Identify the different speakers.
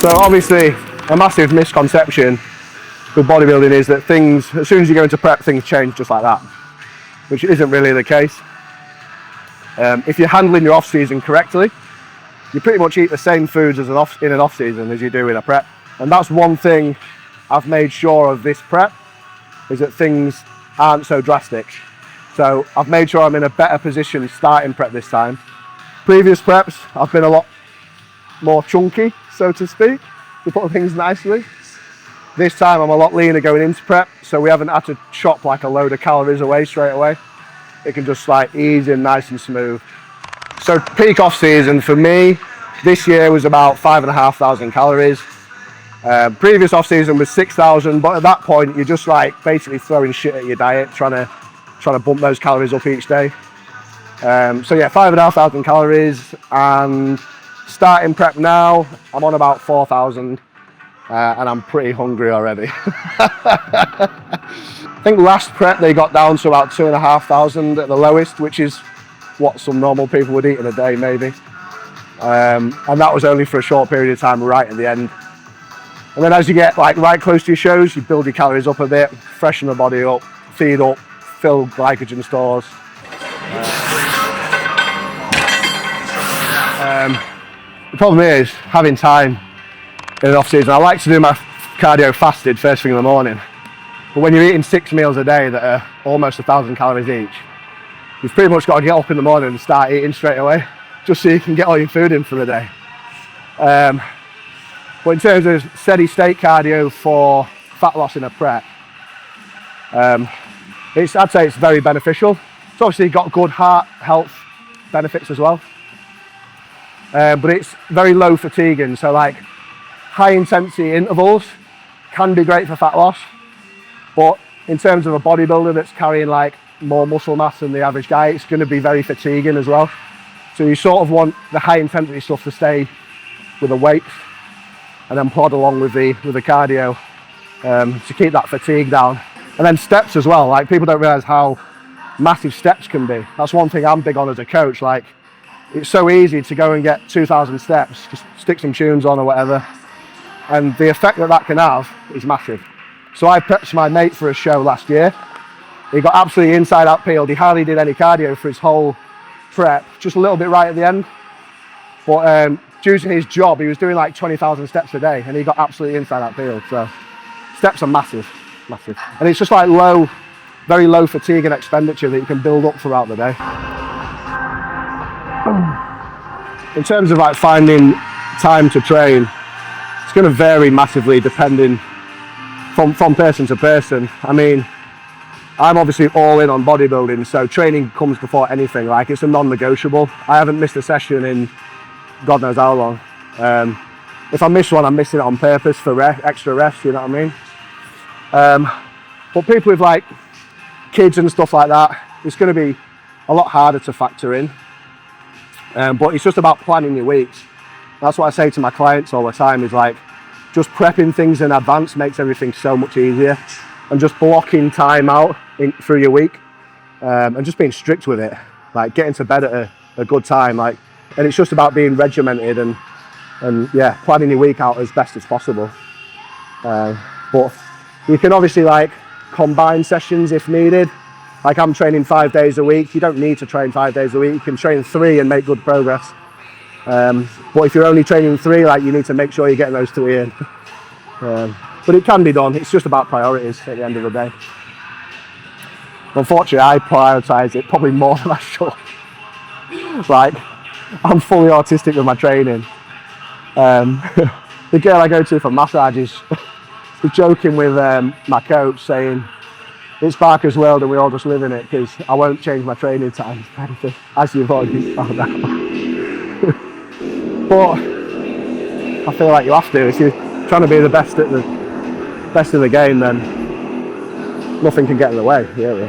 Speaker 1: So obviously a massive misconception with bodybuilding is that things, as soon as you go into prep, things change just like that, which isn't really the case. If you're handling your off-season correctly, you pretty much eat the same foods as in an off-season as you do in a prep. And that's one thing I've made sure of this prep, is that things aren't so drastic. So I've made sure I'm in a better position starting prep this time. Previous preps, I've been a lot more chunky, so to speak, to put things nicely. This time I'm a lot leaner going into prep, so we haven't had to chop like a load of calories away straight away. It can just like ease in nice and smooth. So peak off season for me this year was about 5,500 calories. Previous off season was 6,000, but at that point you're just like basically throwing shit at your diet, trying to bump those calories up each day. So yeah, 5,500 calories, and starting prep now, I'm on about 4,000, and I'm pretty hungry already. I think last prep they got down to about 2,500 at the lowest, which is what some normal people would eat in a day maybe. And that was only for a short period of time right at the end. And then as you get like right close to your shows, you build your calories up a bit, freshen the body up, feed up, fill glycogen stores. The problem is having time in an off season. I like to do my cardio fasted first thing in the morning, but when you're eating 6 meals a day that are almost 1,000 calories each, you've pretty much got to get up in the morning and start eating straight away, just so you can get all your food in for the day. But in terms of steady state cardio for fat loss in a prep, I'd say it's very beneficial. It's obviously got good heart health benefits as well. But it's very low fatiguing, so like high intensity intervals can be great for fat loss, but in terms of a bodybuilder that's carrying like more muscle mass than the average guy, it's going to be very fatiguing as well. So you sort of want the high intensity stuff to stay with the weights and then plod along with the cardio to keep that fatigue down. And then steps as well, like people don't realize how massive steps can be. That's one thing I'm big on as a coach. Like, it's so easy to go and get 2,000 steps, just stick some tunes on or whatever, and the effect that can have is massive. So I prepped my mate for a show last year. He got absolutely inside out peeled. He hardly did any cardio for his whole prep, just a little bit right at the end. But due to his job, he was doing like 20,000 steps a day, and he got absolutely inside out peeled. So steps are massive, massive. And it's just like low, very low fatigue and expenditure that you can build up throughout the day. In terms of like finding time to train, it's going to vary massively depending from person to person. I mean, I'm obviously all in on bodybuilding, so training comes before anything. Like, it's a non-negotiable. I haven't missed a session in God knows how long. If I miss one, I'm missing it on purpose for extra rest, you know what I mean? But people with like kids and stuff like that, it's going to be a lot harder to factor in. But it's just about planning your weeks. That's what I say to my clients all the time, is like, just prepping things in advance makes everything so much easier, and just blocking time out through your week, and just being strict with it, like getting to bed at a good time, like, and it's just about being regimented and yeah, planning your week out as best as possible. But you can obviously like combine sessions if needed. Like, I'm training 5 days a week. You don't need to train 5 days a week. You can train 3 and make good progress. But if you're only training 3, like, you need to make sure you're getting those 3 in. But it can be done. It's just about priorities at the end of the day. Unfortunately, I prioritise it probably more than I should. Like, I'm fully autistic with my training. The girl I go to for massages was joking with my coach, saying, it's Barker's world and we all just live in it, because I won't change my training time, as you've already found out. But I feel like you have to. If you're trying to be the best in the game, then nothing can get in the way, really.